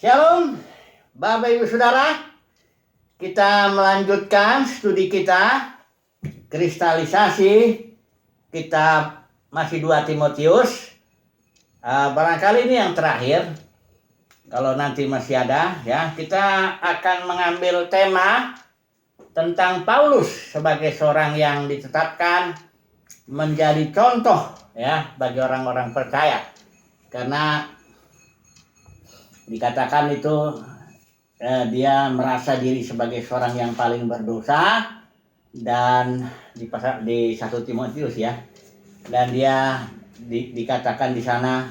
Shalom, Bapak Ibu Saudara. Kita melanjutkan studi kita kristalisasi kitab masih 2 Timotius. Barangkali ini yang terakhir. Kalau nanti masih ada ya, kita akan mengambil tema tentang Paulus sebagai seorang yang ditetapkan menjadi contoh ya bagi orang-orang percaya. Karena dikatakan itu dia merasa diri sebagai seorang yang paling berdosa, dan di 1 Timotius ya, dan dia dikatakan di sana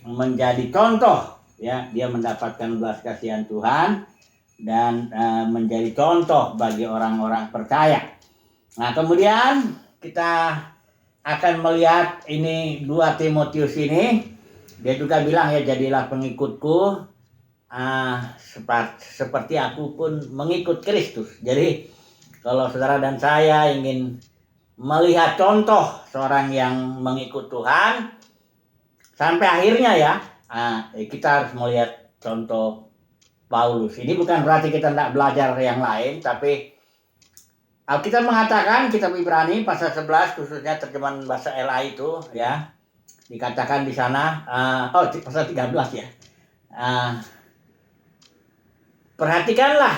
menjadi contoh ya, dia mendapatkan belas kasihan Tuhan dan menjadi contoh bagi orang-orang percaya. Nah, kemudian kita akan melihat ini 2 Timotius ini. Dia juga bilang ya, jadilah pengikutku seperti aku pun mengikut Kristus. Jadi kalau saudara dan saya ingin melihat contoh seorang yang mengikut Tuhan sampai akhirnya ya, kita harus melihat contoh Paulus. Ini bukan berarti kita tidak belajar yang lain, tapi Alkitab mengatakan, kitab Ibrani pasal 11 khususnya terjemahan bahasa LA itu ya, dikatakan di sana, pasal 13 ya. Perhatikanlah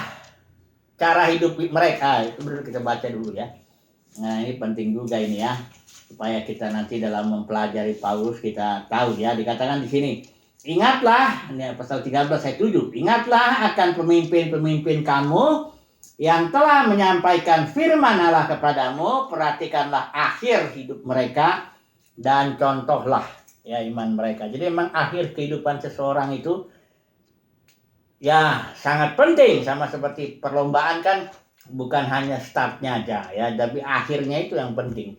cara hidup mereka. Itu dulu kita baca dulu ya. Nah, ini penting juga ini ya, supaya kita nanti dalam mempelajari Paulus kita tahu ya. Dikatakan di sini, ingatlah, ini pasal 13 ayat 7. Ingatlah akan pemimpin-pemimpin kamu yang telah menyampaikan firman Allah kepadamu. Perhatikanlah akhir hidup mereka dan contohlah ya iman mereka. Jadi memang akhir kehidupan seseorang itu ya sangat penting, sama seperti perlombaan kan, bukan hanya startnya aja ya, tapi akhirnya itu yang penting.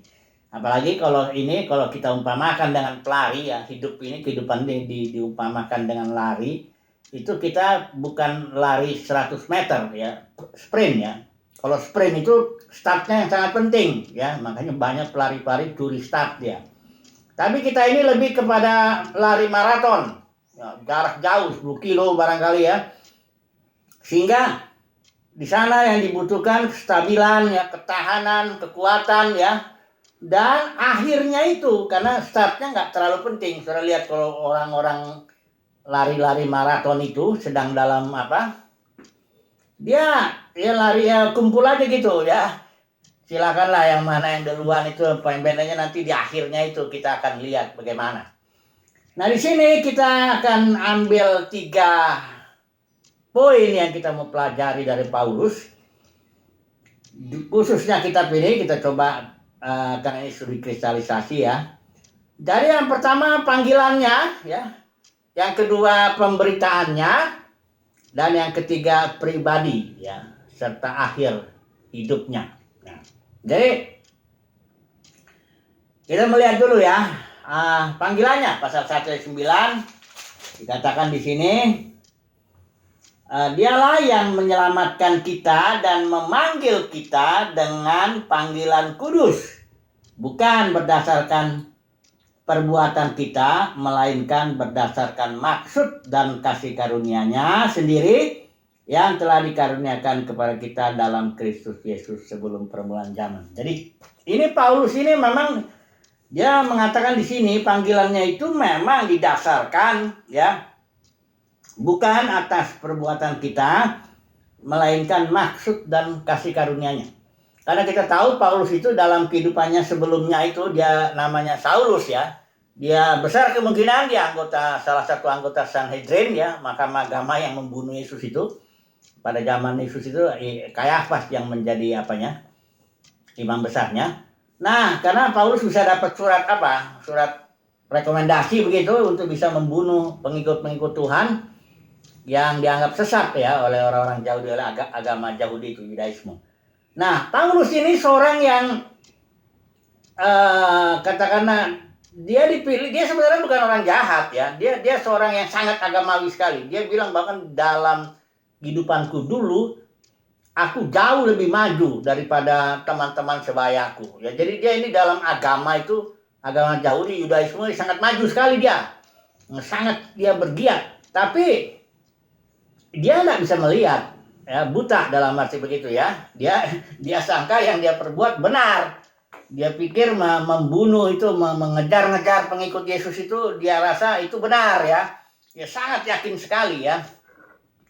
Apalagi kalau kita umpamakan dengan pelari ya, kehidupan ini diumpamakan dengan lari, itu kita bukan lari 100 meter ya, sprint ya. Kalau sprint itu startnya yang sangat penting ya, makanya banyak pelari-pelari curi start ya. Tapi kita ini lebih kepada lari maraton, ya, jarak jauh 10 kilo barangkali ya. Sehingga di sana yang dibutuhkan kestabilan ya, ketahanan, kekuatan ya. Dan akhirnya itu, karena startnya nggak terlalu penting. Saudara lihat kalau orang-orang lari-lari maraton itu sedang dalam dia lari ya kumpul aja gitu ya. Silakanlah yang mana yang duluan itu, pembenanya nanti di akhirnya itu kita akan lihat bagaimana. Nah, di sini kita akan ambil 3 poin yang kita mau pelajari dari Paulus. Khususnya kitab ini kita coba karena ini studi kristalisasi ya. Dari yang pertama panggilannya ya, yang kedua pemberitaannya, dan yang ketiga pribadi ya, serta akhir hidupnya. Nah, jadi kita melihat dulu ya panggilannya, pasal 1 ayat 9 dikatakan di sini, dialah yang menyelamatkan kita dan memanggil kita dengan panggilan kudus, bukan berdasarkan perbuatan kita, melainkan berdasarkan maksud dan kasih karunia-Nya sendiri yang telah dikaruniakan kepada kita dalam Kristus Yesus sebelum permulaan zaman. Jadi ini Paulus ini memang dia mengatakan di sini panggilannya itu memang didasarkan ya, bukan atas perbuatan kita, melainkan maksud dan kasih karunia-Nya. Karena kita tahu Paulus itu dalam kehidupannya sebelumnya itu dia namanya Saulus ya. Dia besar kemungkinan dia salah satu anggota Sanhedrin ya, mahkamah agama yang membunuh Yesus itu. Pada zaman Yesus itu Kayafas yang menjadi imam besarnya. Nah, karena Paulus bisa dapat surat rekomendasi begitu untuk bisa membunuh pengikut-pengikut Tuhan yang dianggap sesat ya oleh orang-orang Yahudi, oleh agama Yahudi itu, Yudaisme. Nah, Paulus ini seorang yang katakanlah dia dipilih, dia sebenarnya bukan orang jahat ya. Dia seorang yang sangat agamawi sekali. Dia bilang bahkan dalam kehidupanku dulu aku jauh lebih maju daripada teman-teman sebayaku. Ya, jadi dia ini dalam agama itu, agama Yahudi, Yudaisme sangat maju sekali dia. Sangat dia bergiat. Tapi dia nggak bisa melihat, ya, buta dalam arti begitu ya. Dia sangka yang dia perbuat benar. Dia pikir membunuh itu, mengejar-ngejar pengikut Yesus itu, dia rasa itu benar ya. Dia sangat yakin sekali ya.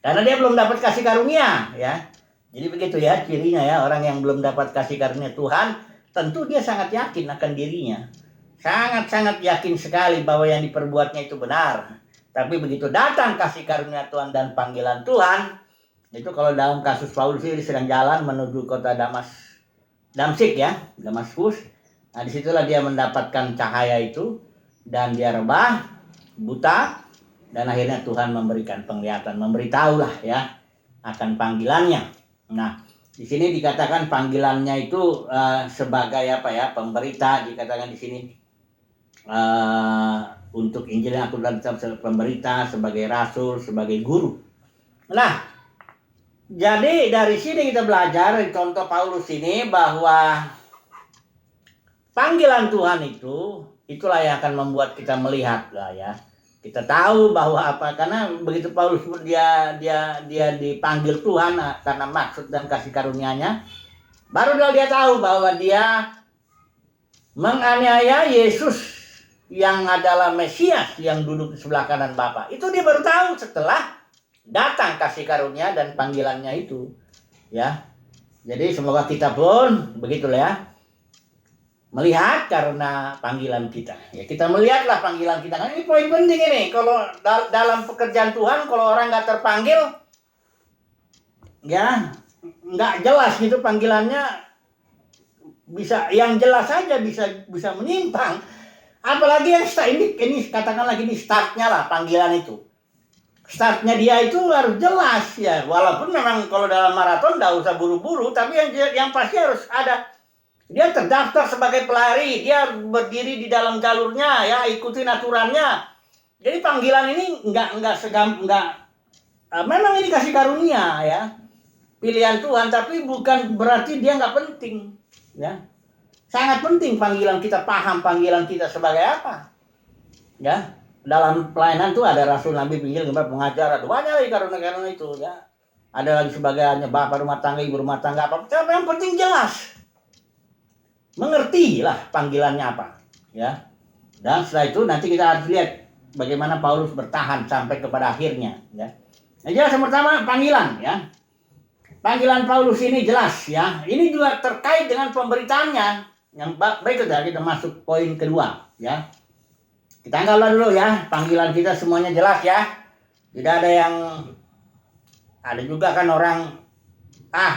Karena dia belum dapat kasih karunia ya. Jadi begitu ya cirinya ya, orang yang belum dapat kasih karunia Tuhan, tentu dia sangat yakin akan dirinya. Sangat-sangat yakin sekali bahwa yang diperbuatnya itu benar. Tapi begitu datang kasih karunia Tuhan dan panggilan Tuhan, itu kalau dalam kasus Paulus ini sedang jalan menuju kota Damsik ya, Damaskus. Nah disitulah dia mendapatkan cahaya itu dan dia rebah, buta, dan akhirnya Tuhan memberikan penglihatan, memberitahulah ya akan panggilannya. Nah di sini dikatakan panggilannya itu sebagai apa ya, pemberita, dikatakan di sini untuk Injil yang aku dalam pemberita, sebagai rasul, sebagai guru. Nah jadi dari sini kita belajar dari contoh Paulus ini bahwa panggilan Tuhan itu, itulah yang akan membuat kita melihat lah ya. Kita tahu bahwa apa, karena begitu Paulus dia dipanggil Tuhan karena maksud dan kasih karunia-Nya, baru dia tahu bahwa dia menganiaya Yesus yang adalah Mesias yang duduk di sebelah kanan Bapa. Itu dia baru tahu setelah datang kasih karunia dan panggilannya itu ya. Jadi semoga kita pun begitulah ya, melihat karena panggilan kita ya. Kita melihatlah panggilan kita. Nah, ini poin penting ini. Kalau dalam pekerjaan Tuhan, kalau orang nggak terpanggil ya, nggak jelas gitu panggilannya, bisa yang jelas saja bisa menyimpang. Apalagi yang ini katakan lagi ini startnya lah, panggilan itu. Startnya dia itu harus jelas ya, walaupun memang kalau dalam maraton nggak usah buru-buru, tapi yang pasti harus ada. Dia terdaftar sebagai pelari, dia berdiri di dalam jalurnya ya, ikutin aturannya. Jadi panggilan ini memang ini kasih karunia ya, pilihan Tuhan, tapi bukan berarti dia nggak penting ya. Sangat penting panggilan kita, paham panggilan kita sebagai apa ya. Dalam pelayanan tuh ada rasul, nabi, penginjil, gembala, pengajar, ada banyak lagi karunia-karunia itu ya. Ada lagi sebagainya, bapak rumah tangga, ibu rumah tangga, apa. Tapi yang penting jelas, mengerti lah panggilannya apa ya. Dan setelah itu nanti kita harus lihat bagaimana Paulus bertahan sampai kepada akhirnya ya. Nah jelas yang pertama panggilan ya. Panggilan Paulus ini jelas ya. Ini juga terkait dengan pemberitaannya. Yang berikut ya, kita masuk poin kedua ya. Kita anggaplah dulu ya, panggilan kita semuanya jelas ya. Tidak ada yang, ada juga kan orang,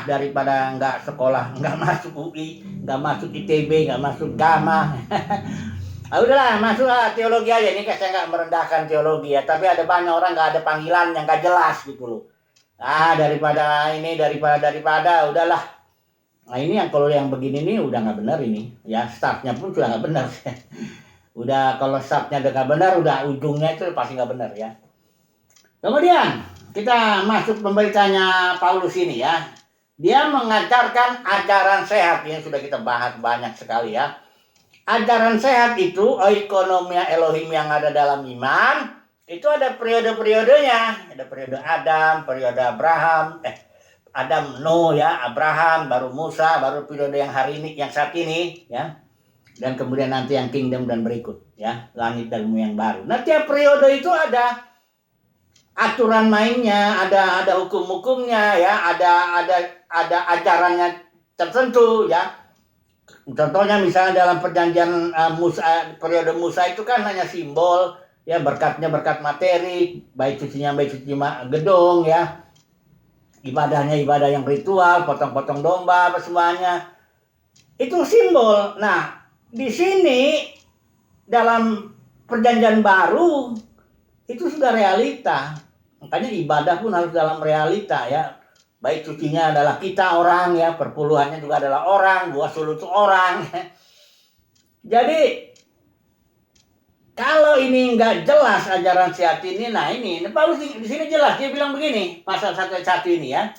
daripada nggak sekolah, nggak masuk UI, nggak masuk ITB, nggak masuk Gama. Udahlah, masuklah teologi aja. Ini kan saya nggak merendahkan teologi ya, tapi ada banyak orang nggak ada panggilan yang nggak jelas gitu loh. Daripada udahlah. Nah ini yang kalau yang begini nih udah nggak benar ini ya, startnya pun sudah nggak benar. Udah kalau startnya udah nggak benar, udah ujungnya itu pasti nggak benar ya. Kemudian kita masuk pemberitanya Paulus ini ya. Dia mengajarkan ajaran sehat yang sudah kita bahas banyak sekali ya. Ajaran sehat itu oikonomia Elohim yang ada dalam iman. Itu ada periode-periodenya. Ada periode Adam, periode Abraham, Adam, Nuh ya, Abraham, baru Musa, baru periode yang hari ini, yang saat ini ya. Dan kemudian nanti yang kingdom dan berikut ya, langit dan bumi yang baru. Nah tiap periode itu ada aturan mainnya, ada hukum-hukumnya ya, ada ajarannya tertentu ya. Contohnya misalnya dalam perjanjian periode Musa itu kan hanya simbol ya, berkatnya berkat materi, baik sucinya gedung ya, ibadahnya ibadah yang ritual, potong-potong domba apa semuanya itu simbol. Nah di sini dalam perjanjian baru itu sudah realita, makanya ibadah pun harus dalam realita ya. Baik sucinya adalah kita orang ya, perpuluhannya juga adalah orang, buah sulut itu orang. Jadi kalau ini nggak jelas ajaran sehat ini, nah ini Paulus di sini jelas dia bilang begini, pasal 1:1 ini ya.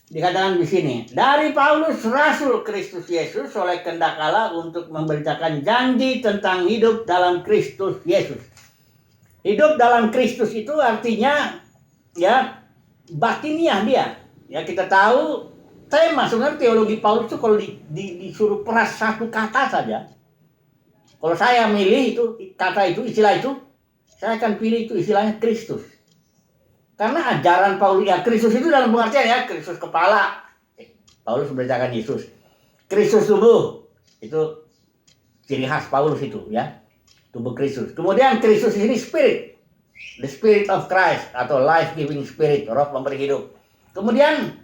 Dikatakan di sini, dari Paulus rasul Kristus Yesus oleh kehendak Allah untuk memberitakan janji tentang hidup dalam Kristus Yesus. Hidup dalam Kristus itu artinya ya, batiniah dia. Ya kita tahu tema sebenarnya teologi Paulus itu kalau disuruh peras satu kata saja. Kalau saya milih itu kata itu, istilah itu, saya akan pilih itu istilahnya Kristus. Karena ajaran Paulus, ya Kristus itu dalam pengertian ya, Kristus kepala. Paulus memberitakan Yesus. Kristus tubuh, itu ciri khas Paulus itu ya. Tubuh Kristus. Kemudian Kristus ini spirit. The spirit of Christ atau life-giving spirit, roh pemberi hidup. Kemudian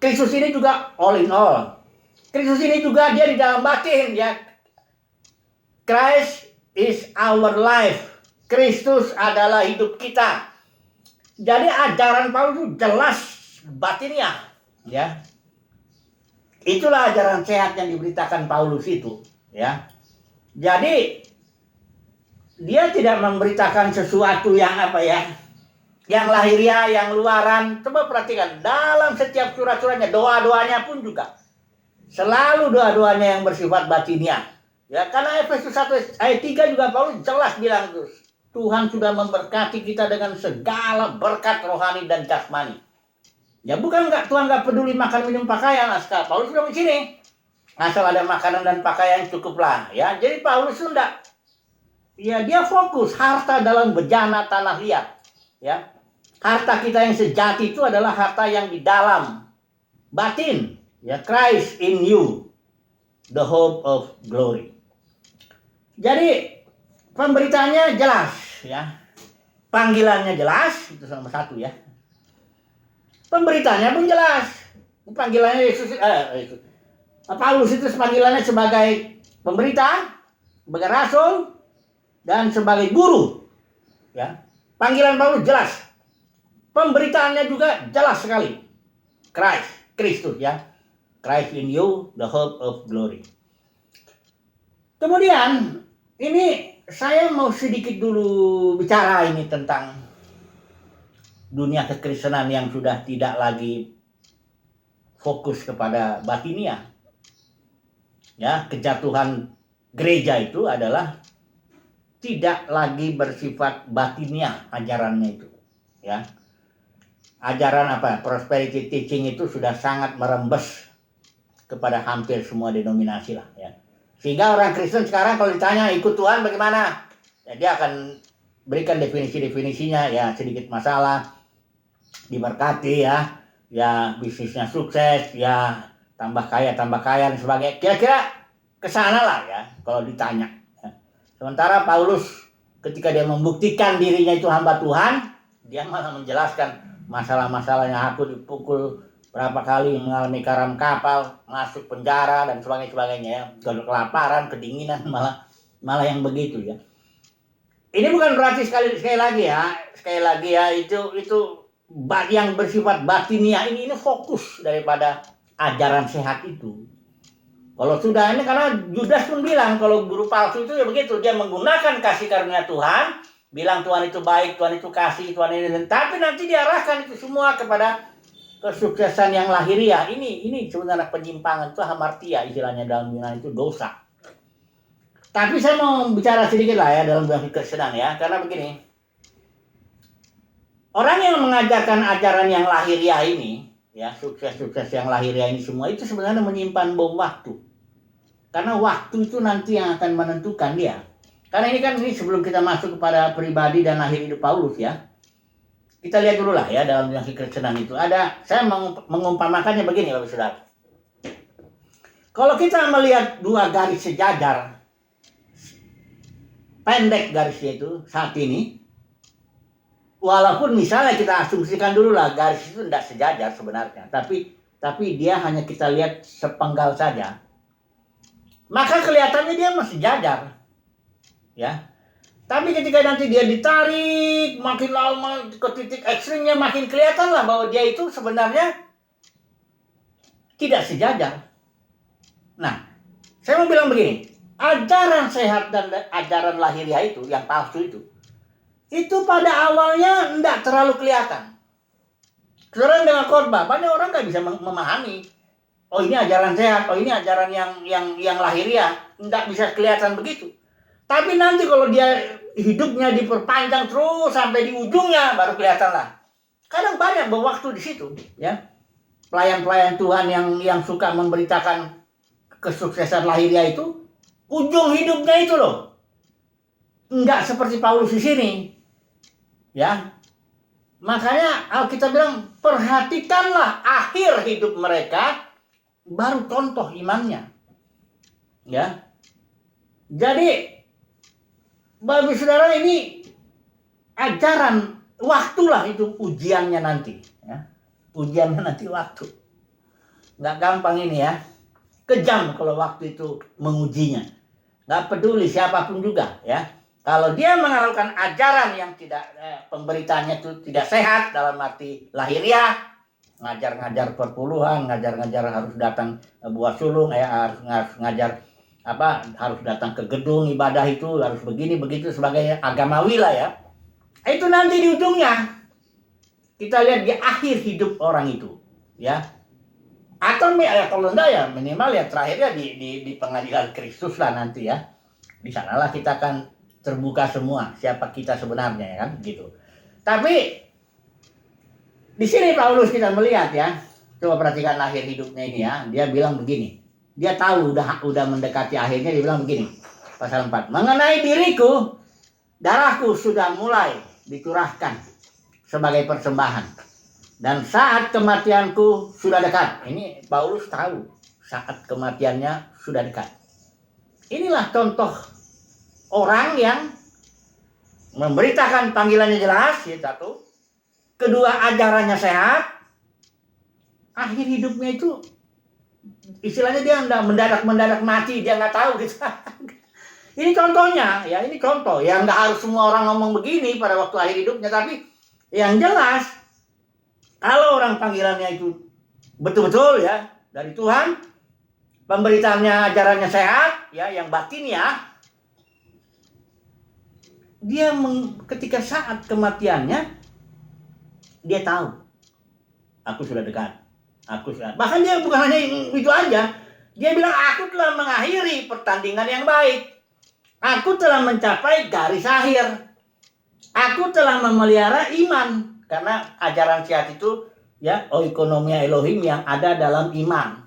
Kristus ini juga all in all. Kristus ini juga dia di dalam batin ya. Christ is our life. Kristus adalah hidup kita. Jadi ajaran Paulus itu jelas batinnya, ya. Itulah ajaran sehat yang diberitakan Paulus itu, ya. Jadi dia tidak memberitakan sesuatu yang apa ya, yang lahiriah, yang luaran. Coba perhatikan dalam setiap surat-suratnya, doa-doanya pun juga selalu doa-doanya yang bersifat batiniah. Ya, karena Efesus 1 ayat 3 juga Paulus jelas bilang tuh, Tuhan sudah memberkati kita dengan segala berkat rohani dan jasmani. Ya bukan Tuhan nggak peduli makan minum pakaian, asal Paulus sudah di sini. Asal ada makanan dan pakaian cukuplah. Ya, jadi Paulus itu enggak. Ya dia fokus harta dalam bejana tanah liat. Ya, harta kita yang sejati itu adalah harta yang di dalam batin. Ya, Christ in you, the hope of glory. Jadi pemberitaannya jelas, ya. Panggilannya jelas, itu nomor satu ya. Pemberitaannya pun jelas. Panggilannya Yesus, Paulus itu panggilannya sebagai pemberita, sebagai rasul, dan sebagai guru. Ya, panggilan Paulus jelas. Pemberitaannya juga jelas sekali. Kristus ya. Christ in you, the hope of glory. Kemudian ini saya mau sedikit dulu bicara ini tentang dunia kekristenan yang sudah tidak lagi fokus kepada batiniah. Ya, kejatuhan gereja itu adalah tidak lagi bersifat batiniah ajarannya itu. Ya, ajaran apa? Prosperity teaching itu sudah sangat merembes kepada hampir semua denominasi lah. Ya. Sehingga orang Kristen sekarang kalau ditanya ikut Tuhan bagaimana, ya, dia akan berikan definisi-definisinya, ya sedikit masalah, diberkati ya, ya bisnisnya sukses, ya tambah kaya dan sebagainya. Kira-kira kesana lah ya kalau ditanya. Ya. Sementara Paulus ketika dia membuktikan dirinya itu hamba Tuhan, dia malah menjelaskan masalah-masalahnya, aku dipukul berapa kali, mengalami karam kapal, masuk penjara dan sebagainya ya, kelaparan, kedinginan, malah yang begitu ya. Ini bukan berarti sekali lagi ya itu yang bersifat batiniah ini fokus daripada ajaran sehat itu. Kalau sudah ini, karena Judas pun bilang kalau guru palsu itu ya begitu, dia menggunakan kasih karunia Tuhan, bilang Tuhan itu baik, Tuhan itu kasih, Tuhan ini, tapi nanti diarahkan itu semua kepada kesuksesan yang lahiriah. Ini sebenarnya penyimpangan, itu hamartia istilahnya dalam Yunani, itu dosa. Tapi saya mau bicara sedikit lah ya dalam dunia kekristenan ya, karena begini, orang yang mengajarkan ajaran yang lahiriah ini ya, sukses yang lahiriah ini semua itu sebenarnya menyimpan bom waktu, karena waktu itu nanti yang akan menentukan dia. Karena ini sebelum kita masuk kepada pribadi dan akhir hidup Paulus ya, kita lihat dulu lah ya dalam dunia kekristenan itu ada, saya mengumpamakannya begini Bapak Saudara. Kalau kita melihat dua garis sejajar, pendek garisnya itu saat ini, walaupun misalnya kita asumsikan dulu lah garis itu tidak sejajar sebenarnya, tapi dia hanya kita lihat sepenggal saja, maka kelihatannya dia masih sejajar, ya. Tapi ketika nanti dia ditarik makin lama ke titik ekstrimnya, makin kelihatan lah bahwa dia itu sebenarnya tidak sejajar. Nah, saya mau bilang begini, ajaran sehat dan ajaran lahiriah itu, yang palsu itu pada awalnya tidak terlalu kelihatan. Saudara dengan khotbah, banyak orang nggak bisa memahami. Oh ini ajaran sehat, oh ini ajaran yang lahiriah, tidak bisa kelihatan begitu. Tapi nanti kalau dia hidupnya diperpanjang terus sampai di ujungnya baru kelihatan lah. Kadang banyak berwaktu di situ, ya. Pelayan-pelayan Tuhan yang suka memberitakan kesuksesan lahiriah itu, ujung hidupnya itu loh, enggak seperti Paulus di sini, ya. Makanya Alkitab bilang, perhatikanlah akhir hidup mereka, baru contoh imannya, ya. Jadi bagi saudara ini ajaran, waktulah itu ujiannya nanti, ya. Ujiannya nanti waktu. Nggak gampang ini ya. Kejam kalau waktu itu mengujinya. Nggak peduli siapapun juga ya. Kalau dia mengalukan ajaran yang tidak, pemberitaannya itu tidak sehat dalam arti lahiriah, ngajar-ngajar perpuluhan, ngajar-ngajar harus datang buah sulung, harus ngajar harus datang ke gedung ibadah itu, harus begini begitu sebagai agamawi lah ya. Itu nanti di ujungnya kita lihat di akhir hidup orang itu, ya. Atau kalau enggak ya minimal ya terakhirnya di pengadilan Kristus lah nanti ya. Di sanalah kita akan terbuka semua siapa kita sebenarnya ya kan gitu. Tapi di sini Paulus kita melihat ya. Coba perhatikan akhir hidupnya ini ya. Dia bilang begini. Dia tahu udah mendekati akhirnya, dia bilang begini. Pasal 4. Mengenai diriku, darahku sudah mulai dicurahkan sebagai persembahan, dan saat kematianku sudah dekat. Ini Paulus tahu saat kematiannya sudah dekat. Inilah contoh orang yang memberitakan panggilannya jelas, ya satu. Kedua, ajarannya sehat. Akhir hidupnya itu istilahnya dia mendadak mati, dia nggak tahu gitu. Ini contohnya, ya ini contoh. Ya nggak harus semua orang ngomong begini pada waktu akhir hidupnya, tapi yang jelas kalau orang panggilannya itu betul-betul ya dari Tuhan, pemberitaannya ajarannya sehat, ya yang batin ya, dia ketika saat kematiannya dia tahu aku sudah dekat, bahkan dia bukan hanya itu aja, dia bilang aku telah mengakhiri pertandingan yang baik, aku telah mencapai garis akhir, aku telah memelihara iman. Karena ajaran sehat itu ya oikonomia Elohim yang ada dalam iman.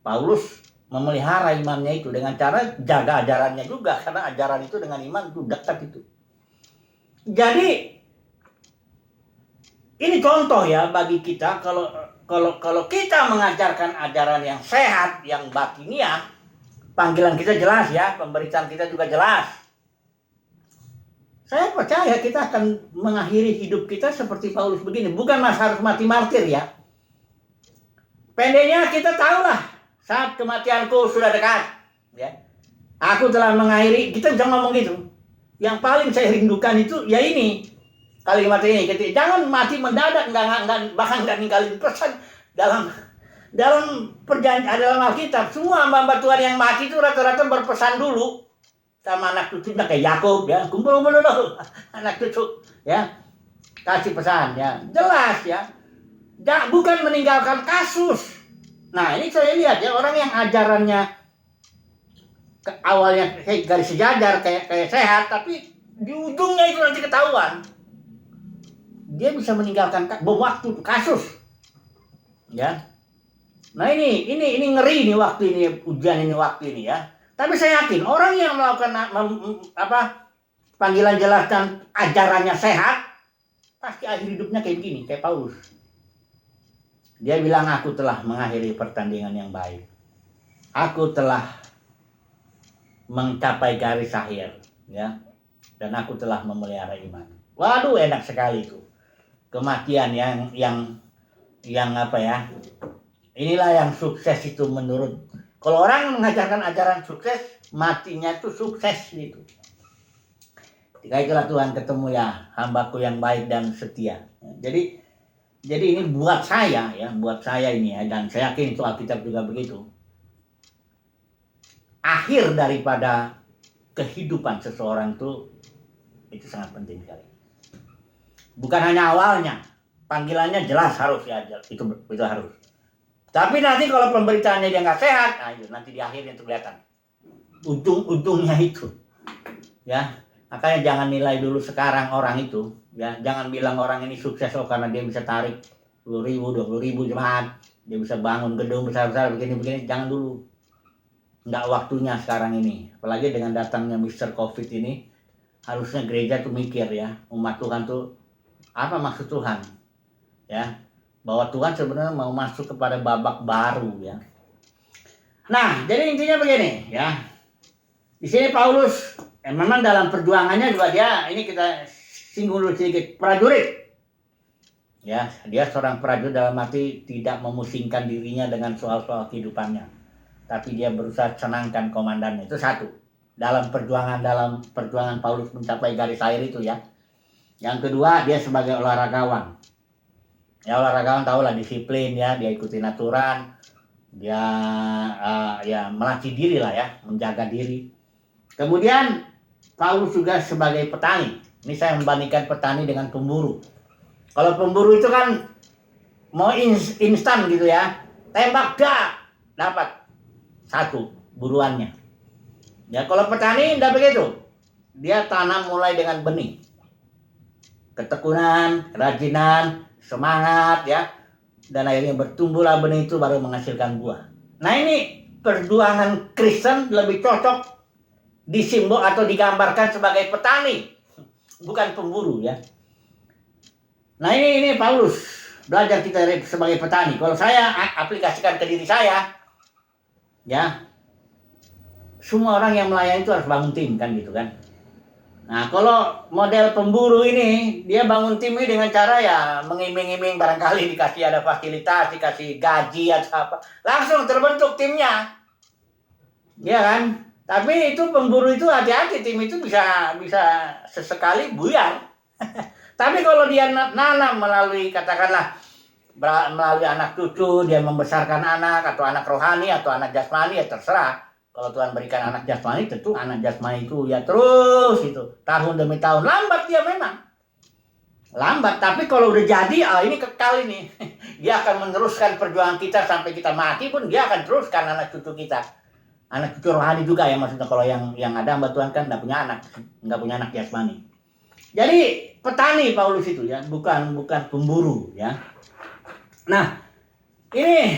Paulus memelihara imannya itu dengan cara jaga ajarannya juga, karena ajaran itu dengan iman itu dekat itu. Jadi ini contoh ya bagi kita, kalau kita mengajarkan ajaran yang sehat, yang batiniah, panggilan kita jelas ya, pemberitaan kita juga jelas. Saya percaya kita akan mengakhiri hidup kita seperti Paulus begini. Bukan harus mati martir ya. Pendeknya kita tahulah saat kematianku sudah dekat. Ya. Aku telah mengakhiri, kita bisa ngomong gitu. Yang paling saya rindukan itu ya ini. Kalimat ini. Jangan mati mendadak, bahkan nggak ninggalin pesan dalam perjanjian dalam Alkitab. Semua hamba-hamba Tuhan yang mati itu rata-rata berpesan dulu sama anak cucunya, kayak Yakub ya, kumpul dulu anak cucu ya, kasih pesan ya, jelas ya, bukan meninggalkan kasus. Nah ini saya lihat ya, orang yang ajarannya awalnya kayak garis sejajar, kayak sehat, tapi di ujungnya itu nanti ketahuan dia bisa meninggalkan bom waktu kasus ya. Nah ini ngeri nih waktu ini, ujian ini waktu ini ya. Tapi saya yakin orang yang melakukan panggilan jelas dan ajarannya sehat, pasti akhir hidupnya kayak gini, kayak Paulus. Dia bilang aku telah mengakhiri pertandingan yang baik. Aku telah mencapai garis akhir, ya. Dan aku telah memelihara iman. Waduh, enak sekali itu. Kematian yang apa ya? Inilah yang sukses itu menurut. Kalau orang mengajarkan ajaran sukses, matinya itu sukses gitu. Ketika itulah Tuhan ketemu ya, hambaku yang baik dan setia. Jadi ini buat saya ini ya, dan saya yakin itu Alkitab juga begitu. Akhir daripada kehidupan seseorang itu sangat penting sekali. Bukan hanya awalnya, panggilannya jelas harus ya, itu harus. Tapi nanti kalau pemberitaannya dia nggak sehat, nah itu nanti di akhirnya itu kelihatan ujung-ujungnya itu, ya. Makanya jangan nilai dulu sekarang orang itu, ya. Jangan bilang orang ini sukses karena dia bisa tarik 10.000, 20.000 jemaat, dia bisa bangun gedung besar-besar begini-begini. Jangan dulu. Nggak waktunya sekarang ini. Apalagi dengan datangnya Mr. Covid ini, harusnya gereja tuh mikir ya, umat Tuhan tuh apa maksud Tuhan, ya. Bahwa Tuhan sebenarnya mau masuk kepada babak baru, ya. Nah, jadi intinya begini, ya. Di sini Paulus memang dalam perjuangannya juga dia, ini kita singgung dulu sedikit, prajurit. Ya, dia seorang prajurit dalam arti tidak memusingkan dirinya dengan soal-soal kehidupannya. Tapi dia berusaha senangkan komandannya. Itu satu. Dalam perjuangan Paulus mencapai garis akhir itu, ya. Yang kedua, dia sebagai olahragawan. Ya, olahragawan tahulah disiplin, ya, dia ikutin aturan, dia ya melatih diri lah, ya, menjaga diri. Kemudian Paulus juga sebagai petani. Ini saya membandingkan petani dengan pemburu. Kalau pemburu itu kan mau instan gitu, ya. Tembak dapat satu buruannya. Ya, kalau petani enggak begitu. Dia tanam mulai dengan benih. Ketekunan, kerajinan, semangat, ya. Dan akhirnya bertumbuhlah benih itu baru menghasilkan buah. Nah, ini perjuangan Kristen lebih cocok disimbol atau digambarkan sebagai petani, bukan pemburu, ya. Nah, ini Paulus belajar kita sebagai petani. Kalau saya aplikasikan ke diri saya, ya, semua orang yang melayani itu harus bangun tim, kan gitu kan. Nah, kalau model pemburu ini, dia bangun tim ini dengan cara ya mengiming-iming, barangkali dikasih ada fasilitas, dikasih gaji atau apa, langsung terbentuk timnya, ya kan. Tapi itu pemburu itu hati-hati, tim itu bisa sesekali buyar. Tapi kalau dia nanam melalui katakanlah melalui anak cucu, dia membesarkan anak atau anak rohani atau anak jasmani, ya terserah. Kalau Tuhan berikan anak jasmani, tentu anak jasmani itu ya terus itu tahun demi tahun. Lambat dia memang. Lambat, tapi kalau udah jadi, ini kekal ini. Dia akan meneruskan perjuangan kita sampai kita mati pun dia akan teruskan anak cucu kita. Anak cucu rohani juga ya, maksudnya kalau yang ada hamba Tuhan kan nggak punya anak jasmani. Jadi petani Paulus itu, ya, bukan pemburu, ya. Nah, ini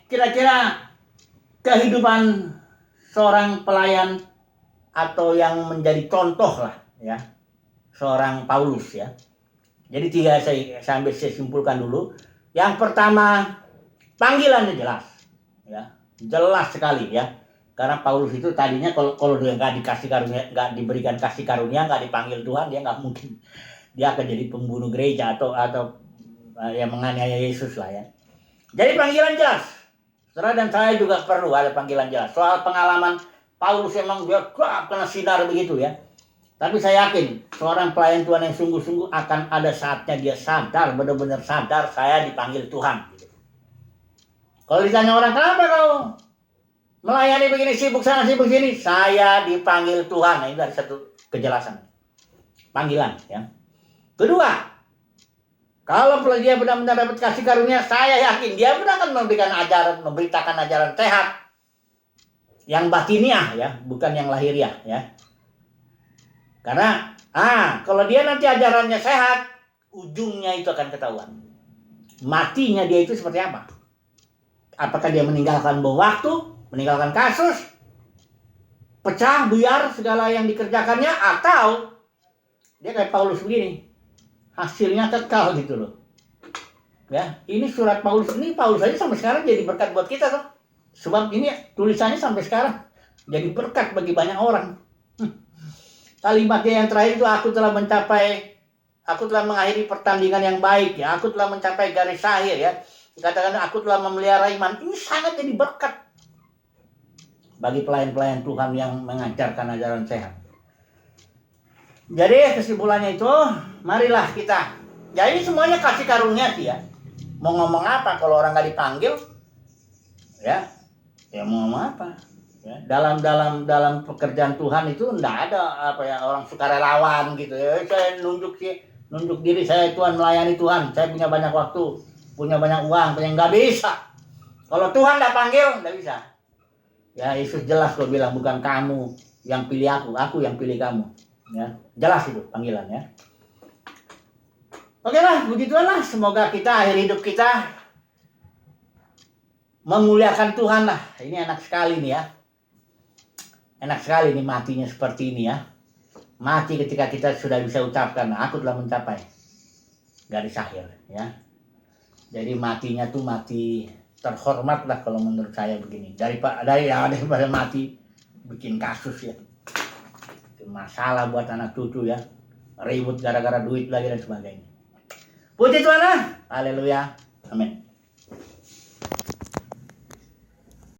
kira-kira kehidupan seorang pelayan atau yang menjadi contoh lah, ya, seorang Paulus, ya. Jadi tiga saya simpulkan dulu. Yang pertama, panggilannya jelas, ya, jelas sekali, ya. Karena Paulus itu tadinya kalau dia nggak dikasih karunia, nggak diberikan kasih karunia, nggak dipanggil Tuhan, dia nggak mungkin dia akan jadi pembunuh gereja atau yang menganiaya Yesus lah, ya. Jadi panggilan jelas. Saudara dan saya juga perlu ada panggilan jelas. Soal pengalaman Paulus memang dia kena sinar begitu, ya. Tapi saya yakin seorang pelayan Tuhan yang sungguh-sungguh akan ada saatnya dia sadar, benar-benar sadar saya dipanggil Tuhan. Gitu. Kalau ditanya orang, kenapa kau melayani begini, sibuk sana sibuk sini? Saya dipanggil Tuhan. Nah, itu ada satu kejelasan. Panggilan, ya. Kedua, kalau dia benar-benar dapat kasih karunia, saya yakin dia benar akan memberitakan ajaran sehat. Yang batiniah, ya, bukan yang lahiriah, ya. Karena kalau dia nanti ajarannya sehat, ujungnya itu akan ketahuan. Matinya dia itu seperti apa? Apakah dia meninggalkan bom waktu, meninggalkan kasus, pecah, buyar segala yang dikerjakannya, atau dia kayak Paulus begini, hasilnya kekal gitu loh. Ya, ini surat Paulus aja sampai sekarang jadi berkat buat kita tuh. Sebab ini tulisannya sampai sekarang jadi berkat bagi banyak orang. Kalimatnya yang terakhir itu, aku telah mengakhiri pertandingan yang baik, ya. Aku telah mencapai garis akhir, ya. Dikatakan aku telah memelihara iman. Ini sangat jadi berkat bagi pelayan-pelayan Tuhan yang mengajarkan ajaran sehat. Jadi kesimpulannya itu, marilah kita. Ya ini semuanya kasih karunia sih, ya. Mau ngomong apa kalau orang nggak dipanggil, ya mau ngomong apa? Ya, dalam pekerjaan Tuhan itu enggak ada orang sukarelawan gitu, ya. Saya nunjuk diri saya Tuhan, melayani Tuhan, saya punya banyak waktu, punya banyak uang, nggak bisa. Kalau Tuhan nggak panggil, nggak bisa. Ya Yesus jelas kok bilang, bukan kamu yang pilih aku yang pilih kamu. Ya, jelas itu panggilannya. Oke lah, begituan lah. Semoga kita akhir hidup kita memuliakan Tuhan lah. Ini enak sekali nih ya. Enak sekali nih matinya seperti ini ya. Mati ketika kita sudah bisa ucapkan, aku telah mencapai garis akhir ya. Jadi matinya tuh mati terhormat lah kalau menurut saya begini. Daripada mati bikin kasus ya. Itu masalah buat anak cucu ya. Ribut gara-gara duit lagi dan sebagainya. Puji Tuhan lah. Haleluya. Amin.